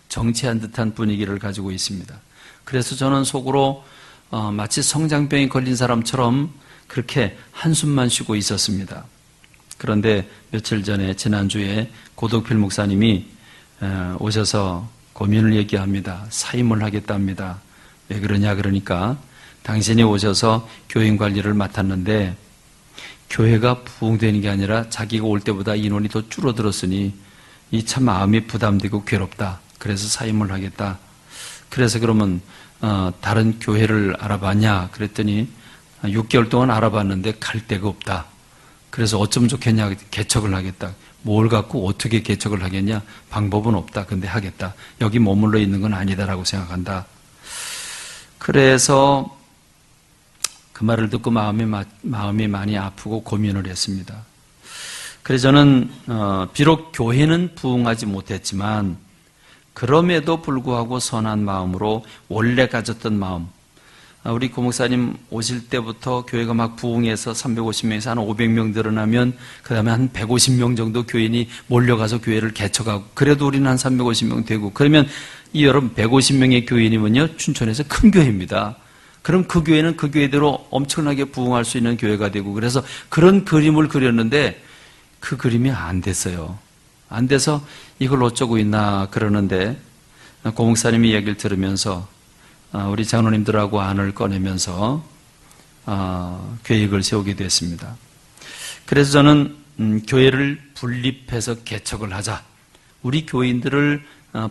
정체한 듯한 분위기를 가지고 있습니다. 그래서 저는 속으로 마치 성장병이 걸린 사람처럼 그렇게 한숨만 쉬고 있었습니다. 그런데 며칠 전에 지난주에 고덕필 목사님이 오셔서 고민을 얘기합니다. 사임을 하겠답니다. 왜 그러냐 그러니까 당신이 오셔서 교인 관리를 맡았는데 교회가 부흥되는 게 아니라 자기가 올 때보다 인원이 더 줄어들었으니 이 참 마음이 부담되고 괴롭다. 그래서 사임을 하겠다. 그래서 그러면 다른 교회를 알아봤냐 그랬더니 6개월 동안 알아봤는데 갈 데가 없다. 그래서 어쩌면 좋겠냐, 개척을 하겠다. 뭘 갖고 어떻게 개척을 하겠냐, 방법은 없다. 근데 하겠다. 여기 머물러 있는 건 아니다라고 생각한다. 그래서 그 말을 듣고 마음이 많이 아프고 고민을 했습니다. 그래서 저는 비록 교회는 부흥하지 못했지만 그럼에도 불구하고 선한 마음으로 원래 가졌던 마음, 우리 고목사님 오실 때부터 교회가 막 부흥해서 350명에서 한 500명 늘어나면 그 다음에 한 150명 정도 교인이 몰려가서 교회를 개척하고, 그래도 우리는 한 350명 되고, 그러면 이 여러분 150명의 교인이면요 춘천에서 큰 교회입니다. 그럼 그 교회는 그 교회대로 엄청나게 부흥할 수 있는 교회가 되고, 그래서 그런 그림을 그렸는데 그 그림이 안 됐어요. 안 돼서 이걸 어쩌고 있나 그러는데 고목사님이 얘기를 들으면서 우리 장로님들하고 안을 꺼내면서 계획을 세우게 됐습니다. 그래서 저는 교회를 분립해서 개척을 하자. 우리 교인들을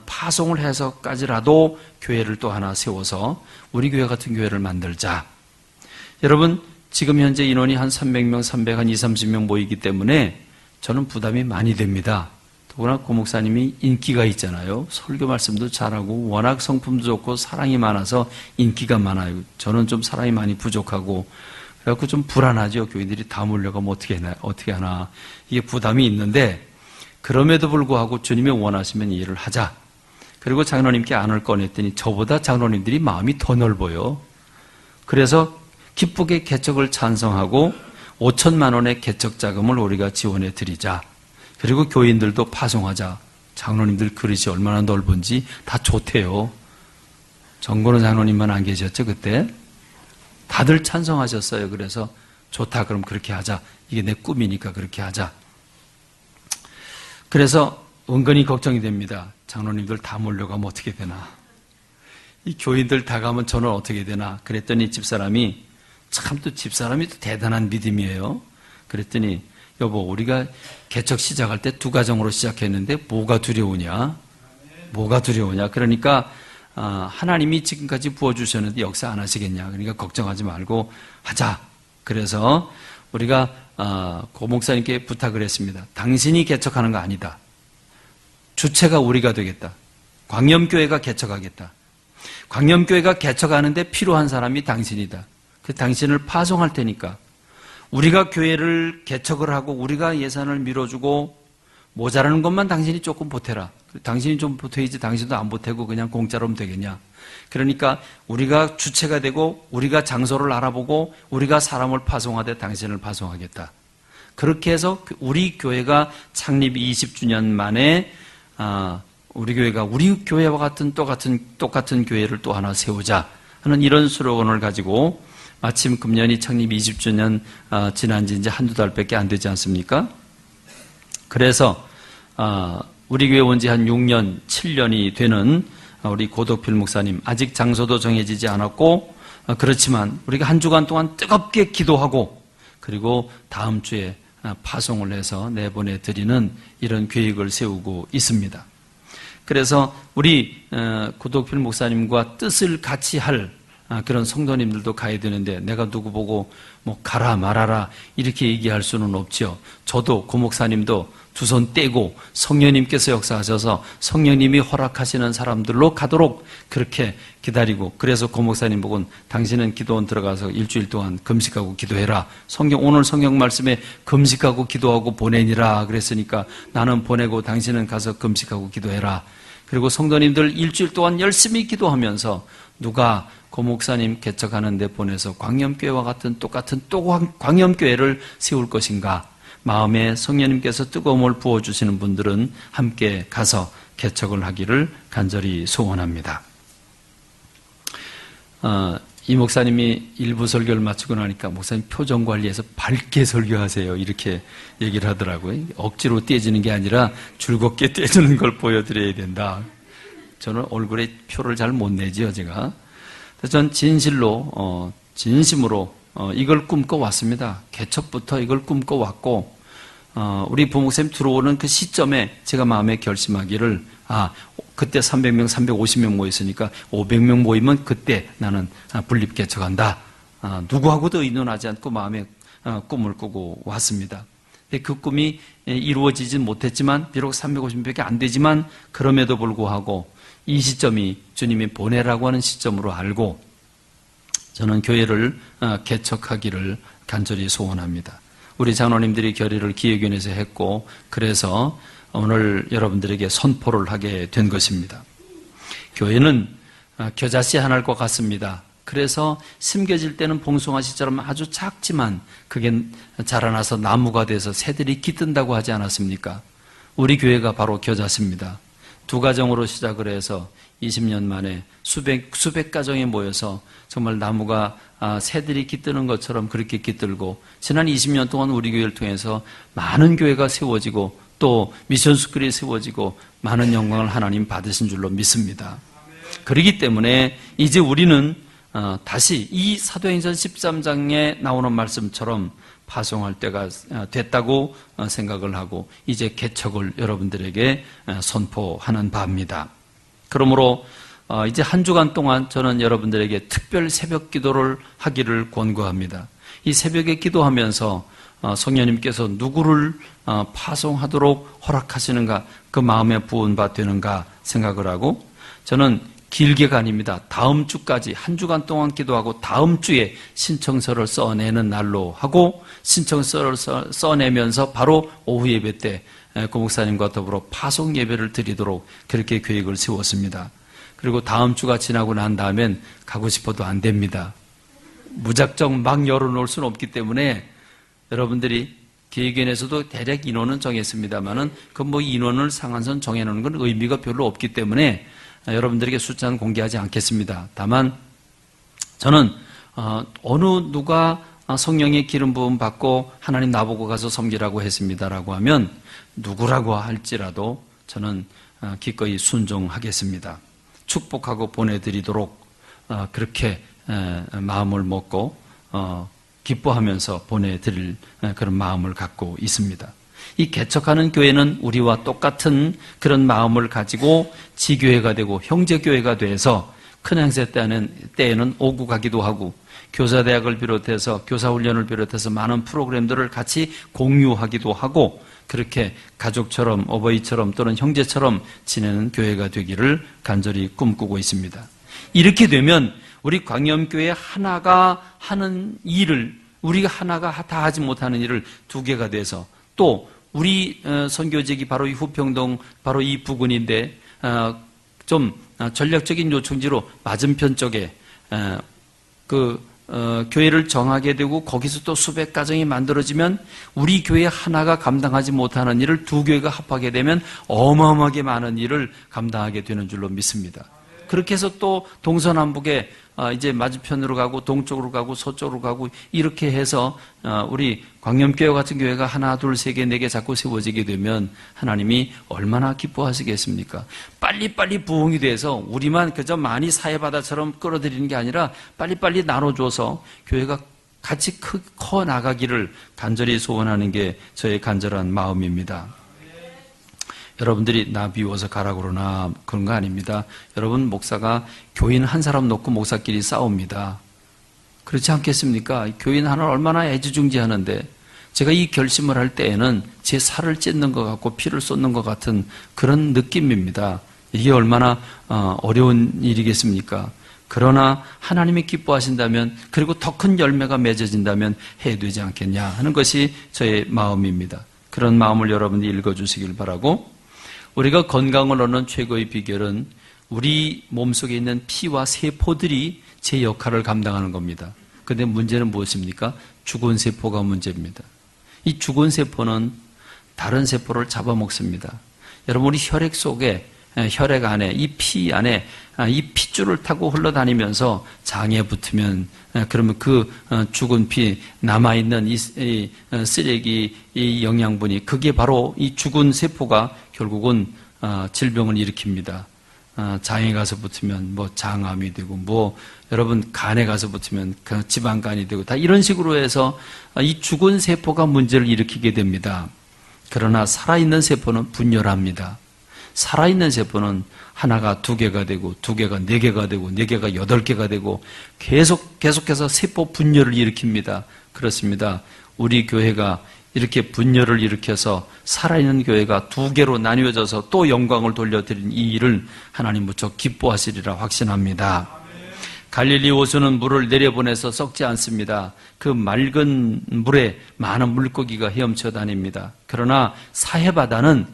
파송을 해서까지라도 교회를 또 하나 세워서 우리 교회 같은 교회를 만들자. 여러분 지금 현재 인원이 한 300명, 한 20, 30명 모이기 때문에 저는 부담이 많이 됩니다. 더구나 고 목사님이 인기가 있잖아요. 설교 말씀도 잘하고 워낙 성품도 좋고 사랑이 많아서 인기가 많아요. 저는 좀 사랑이 많이 부족하고 그래갖고 좀 불안하죠. 교인들이 다 몰려가면 어떻게 하나. 이게 부담이 있는데 그럼에도 불구하고 주님이 원하시면 이 일을 하자. 그리고 장로님께 안을 꺼냈더니 저보다 장로님들이 마음이 더 넓어요. 그래서 기쁘게 개척을 찬성하고 5천만 원의 개척 자금을 우리가 지원해 드리자. 그리고 교인들도 파송하자. 장로님들 그릇이 얼마나 넓은지 다 좋대요. 정건호 장로님만 안 계셨죠 그때? 다들 찬성하셨어요. 그래서 좋다 그럼 그렇게 하자. 이게 내 꿈이니까 그렇게 하자. 그래서 은근히 걱정이 됩니다. 장로님들 다 몰려가면 어떻게 되나. 이 교인들 다 가면 저는 어떻게 되나. 그랬더니 집사람이 참 또 집사람이 또 대단한 믿음이에요. 그랬더니 여보 우리가 개척 시작할 때 2가정으로 시작했는데 뭐가 두려우냐? 뭐가 두려우냐? 그러니까 하나님이 지금까지 부어주셨는데 역사 안 하시겠냐? 그러니까 걱정하지 말고 하자. 그래서 우리가 고 목사님께 부탁을 했습니다. 당신이 개척하는 거 아니다. 주체가 우리가 되겠다. 광염교회가 개척하겠다. 광염교회가 개척하는데 필요한 사람이 당신이다. 그 당신을 파송할 테니까 우리가 교회를 개척을 하고 우리가 예산을 밀어주고 모자라는 것만 당신이 조금 보태라. 당신이 좀 보태야지 당신도 안 보태고 그냥 공짜로 하면 되겠냐. 그러니까 우리가 주체가 되고 우리가 장소를 알아보고 우리가 사람을 파송하되 당신을 파송하겠다. 그렇게 해서 우리 교회가 창립 20주년 만에 우리 교회가 우리 교회와 같은 똑같은 교회를 또 하나 세우자 하는 이런 슬로건을 가지고 마침 금년이 창립 20주년 지난 지 이제 한두 달밖에 안 되지 않습니까? 그래서 우리 교회 온 지 한 6년, 7년이 되는 우리 고덕필 목사님, 아직 장소도 정해지지 않았고 그렇지만 우리가 한 주간 동안 뜨겁게 기도하고 그리고 다음 주에 파송을 해서 내보내드리는 이런 계획을 세우고 있습니다. 그래서 우리 고덕필 목사님과 뜻을 같이 할 그런 성도님들도 가야 되는데 내가 누구 보고 뭐 가라 말아라 이렇게 얘기할 수는 없죠. 저도 고 목사님도 두 손 떼고 성령님께서 역사하셔서 성령님이 허락하시는 사람들로 가도록 그렇게 기다리고, 그래서 고 목사님 보고는 당신은 기도원 들어가서 일주일 동안 금식하고 기도해라. 오늘 성경 말씀에 금식하고 기도하고 보내니라 그랬으니까 나는 보내고 당신은 가서 금식하고 기도해라. 그리고 성도님들 일주일 동안 열심히 기도하면서 누가 고 목사님 개척하는 데 보내서 광염교회와 같은 똑같은 또 광염교회를 세울 것인가, 마음에 성령님께서 뜨거움을 부어주시는 분들은 함께 가서 개척을 하기를 간절히 소원합니다. 이 목사님이 일부 설교를 마치고 나니까 목사님 표정 관리해서 밝게 설교하세요 이렇게 얘기를 하더라고요. 억지로 떼지는 게 아니라 즐겁게 떼주는 걸 보여드려야 된다. 저는 얼굴에 표를 잘 못 내지요 제가. 그래서 전 진실로 진심으로 이걸 꿈꿔왔습니다. 개척부터 이걸 꿈꿔왔고 우리 부목사님 들어오는 그 시점에 제가 마음에 결심하기를 그때 300명, 350명 모였으니까 500명 모이면 그때 나는 분립 개척한다. 누구하고도 의논하지 않고 마음에 꿈을 꾸고 왔습니다. 근데 그 꿈이 이루어지진 못했지만 비록 350명밖에 안 되지만 그럼에도 불구하고 이 시점이 주님이 보내라고 하는 시점으로 알고 저는 교회를 개척하기를 간절히 소원합니다. 우리 장로님들이 결의를 기획위원회에서 했고 그래서 오늘 여러분들에게 선포를 하게 된 것입니다. 교회는 겨자씨 하나일것 같습니다. 그래서 심겨질 때는 봉숭아씨처럼 아주 작지만 그게 자라나서 나무가 돼서 새들이 깃든다고 하지 않았습니까? 우리 교회가 바로 겨자씨입니다. 2가정으로 시작을 해서 20년 만에 수백 가정이 모여서 정말 나무가 새들이 깃드는 것처럼 그렇게 깃들고 지난 20년 동안 우리 교회를 통해서 많은 교회가 세워지고 또 미션 스쿨이 세워지고 많은 영광을 하나님 받으신 줄로 믿습니다. 그렇기 때문에 이제 우리는 다시 이 사도행전 13장에 나오는 말씀처럼 파송할 때가 됐다고 생각을 하고 이제 개척을 여러분들에게 선포하는 바입니다. 그러므로 이제 한 주간 동안 저는 여러분들에게 특별 새벽 기도를 하기를 권고합니다. 이 새벽에 기도하면서 성령님께서 누구를 파송하도록 허락하시는가, 그 마음에 부은 바 되는가 생각을 하고, 저는 길게가 아닙니다. 다음 주까지 한 주간 동안 기도하고 다음 주에 신청서를 써내는 날로 하고, 신청서를 써내면서 바로 오후 예배 때 고 목사님과 더불어 파송 예배를 드리도록 그렇게 계획을 세웠습니다. 그리고 다음 주가 지나고 난 다음엔 가고 싶어도 안 됩니다. 무작정 막 열어놓을 수는 없기 때문에 여러분들이 계획위원회에서도 대략 인원은 정했습니다만은 그 인원을 상한선 정해놓는 건 의미가 별로 없기 때문에 여러분들에게 숫자는 공개하지 않겠습니다. 다만 저는 어느 누가 성령의 기름 부음 받고 하나님 나보고 가서 섬기라고 했습니다라고 하면 누구라고 할지라도 저는 기꺼이 순종하겠습니다. 축복하고 보내드리도록 그렇게 마음을 먹고 기뻐하면서 보내드릴 그런 마음을 갖고 있습니다. 이 개척하는 교회는 우리와 똑같은 그런 마음을 가지고 지교회가 되고 형제교회가 돼서 큰 행사 때에는 오고 가기도 하고 교사대학을 비롯해서 교사훈련을 비롯해서 많은 프로그램들을 같이 공유하기도 하고 그렇게 가족처럼 어버이처럼 또는 형제처럼 지내는 교회가 되기를 간절히 꿈꾸고 있습니다. 이렇게 되면 우리 광염교회 하나가 하는 일을 우리가 하나가 다 하지 못하는 일을 2개가 돼서 또 우리 선교직이 바로 이 후평동 바로 이 부근인데 좀 전략적인 요청지로 맞은편 쪽에 그 교회를 정하게 되고 거기서 또 수백 가정이 만들어지면 우리 교회 하나가 감당하지 못하는 일을 두 교회가 합하게 되면 어마어마하게 많은 일을 감당하게 되는 줄로 믿습니다. 그렇게 해서 또 동서남북에 이제 맞은편으로 가고 동쪽으로 가고 서쪽으로 가고 이렇게 해서 우리 광염교회 같은 교회가 하나 둘 세 개 네 개 자꾸 세워지게 되면 하나님이 얼마나 기뻐하시겠습니까? 빨리빨리 부흥이 돼서 우리만 그저 많이 사회바다처럼 끌어들이는 게 아니라 빨리빨리 나눠줘서 교회가 같이 커 나가기를 간절히 소원하는 게 저의 간절한 마음입니다. 여러분들이 나 비워서 가라고 그러나 그런 거 아닙니다. 여러분, 목사가 교인 한 사람 놓고 목사끼리 싸웁니다. 그렇지 않겠습니까? 교인 하나를 얼마나 애지중지하는데 제가 이 결심을 할 때에는 제 살을 찢는 것 같고 피를 쏟는 것 같은 그런 느낌입니다. 이게 얼마나 어려운 일이겠습니까? 그러나 하나님이 기뻐하신다면 그리고 더 큰 열매가 맺어진다면 해야 되지 않겠냐 하는 것이 저의 마음입니다. 그런 마음을 여러분이 읽어주시길 바라고, 우리가 건강을 얻는 최고의 비결은 우리 몸속에 있는 피와 세포들이 제 역할을 감당하는 겁니다. 그런데 문제는 무엇입니까? 죽은 세포가 문제입니다. 이 죽은 세포는 다른 세포를 잡아먹습니다. 여러분, 우리 혈액 속에, 혈액 안에, 이 피 안에 이 핏줄을 타고 흘러다니면서 장에 붙으면 그러면 그 죽은 피 남아있는 이 쓰레기, 이 영양분이, 그게 바로 이 죽은 세포가 결국은 질병을 일으킵니다. 장에 가서 붙으면 뭐 장암이 되고, 뭐 여러분 간에 가서 붙으면 지방간이 되고, 다 이런 식으로 해서 이 죽은 세포가 문제를 일으키게 됩니다. 그러나 살아있는 세포는 분열합니다. 살아있는 세포는 하나가 두 개가 되고, 두 개가 네 개가 되고, 네 개가 여덟 개가 되고, 계속해서 세포 분열을 일으킵니다. 그렇습니다. 우리 교회가 이렇게 분열을 일으켜서 살아있는 교회가 두 개로 나뉘어져서 또 영광을 돌려드린 이 일을 하나님 무척 기뻐하시리라 확신합니다. 갈릴리 호수는 물을 내려보내서 썩지 않습니다. 그 맑은 물에 많은 물고기가 헤엄쳐 다닙니다. 그러나 사해바다는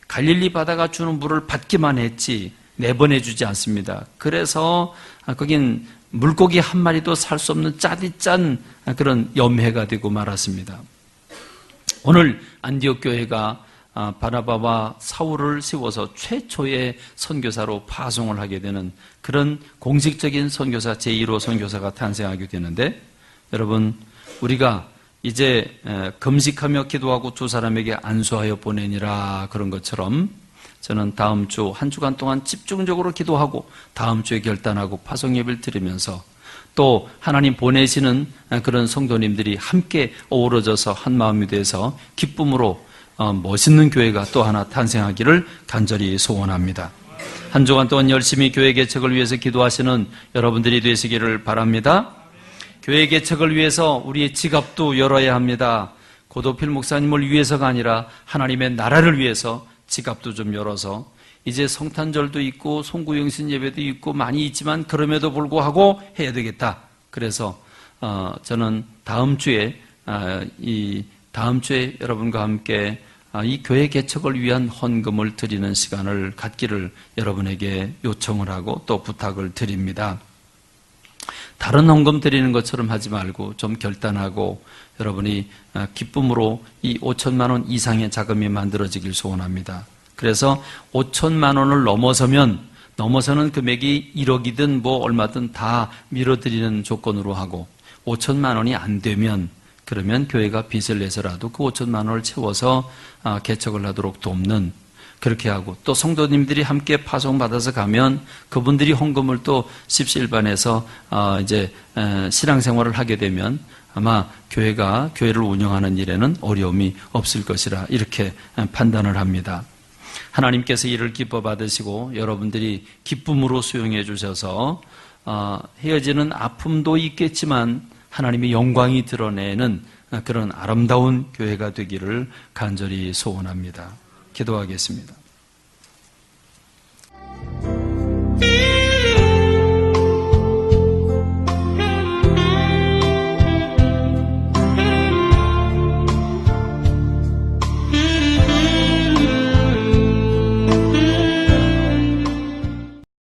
갈릴리 바다가 주는 물을 받기만 했지 내보내주지 않습니다. 그래서 거긴 물고기 한 마리도 살 수 없는 짜디짠 그런 염해가 되고 말았습니다. 오늘 안디옥 교회가 바나바와 사울을 세워서 최초의 선교사로 파송을 하게 되는 그런 공식적인 선교사 제1호 선교사가 탄생하게 되는데, 여러분, 우리가 이제 금식하며 기도하고 두 사람에게 안수하여 보내니라 그런 것처럼 저는 다음 주 한 주간 동안 집중적으로 기도하고 다음 주에 결단하고 파송 예배를 드리면서 또 하나님 보내시는 그런 성도님들이 함께 어우러져서 한 마음이 돼서 기쁨으로 멋있는 교회가 또 하나 탄생하기를 간절히 소원합니다. 한 주간 동안 열심히 교회 개척을 위해서 기도하시는 여러분들이 되시기를 바랍니다. 교회 개척을 위해서 우리의 지갑도 열어야 합니다. 고도필 목사님을 위해서가 아니라 하나님의 나라를 위해서 지갑도 좀 열어서, 이제 성탄절도 있고 송구영신 예배도 있고 많이 있지만 그럼에도 불구하고 해야 되겠다. 그래서 저는 다음 주에 여러분과 함께 이 교회 개척을 위한 헌금을 드리는 시간을 갖기를 여러분에게 요청을 하고 또 부탁을 드립니다. 다른 헌금 드리는 것처럼 하지 말고 좀 결단하고 여러분이 기쁨으로 이 5천만 원 이상의 자금이 만들어지길 소원합니다. 그래서 5천만 원을 넘어서는 금액이 1억이든 뭐 얼마든 다 밀어드리는 조건으로 하고, 5천만 원이 안 되면 그러면 교회가 빚을 내서라도 그 5천만 원을 채워서 개척을 하도록 돕는, 그렇게 하고, 또 성도님들이 함께 파송받아서 가면 그분들이 헌금을 또 십시일반해서 이제 신앙생활을 하게 되면 아마 교회를 운영하는 일에는 어려움이 없을 것이라 이렇게 판단을 합니다. 하나님께서 이를 기뻐 받으시고 여러분들이 기쁨으로 수용해 주셔서 헤어지는 아픔도 있겠지만 하나님의 영광이 드러내는 그런 아름다운 교회가 되기를 간절히 소원합니다. 기도하겠습니다.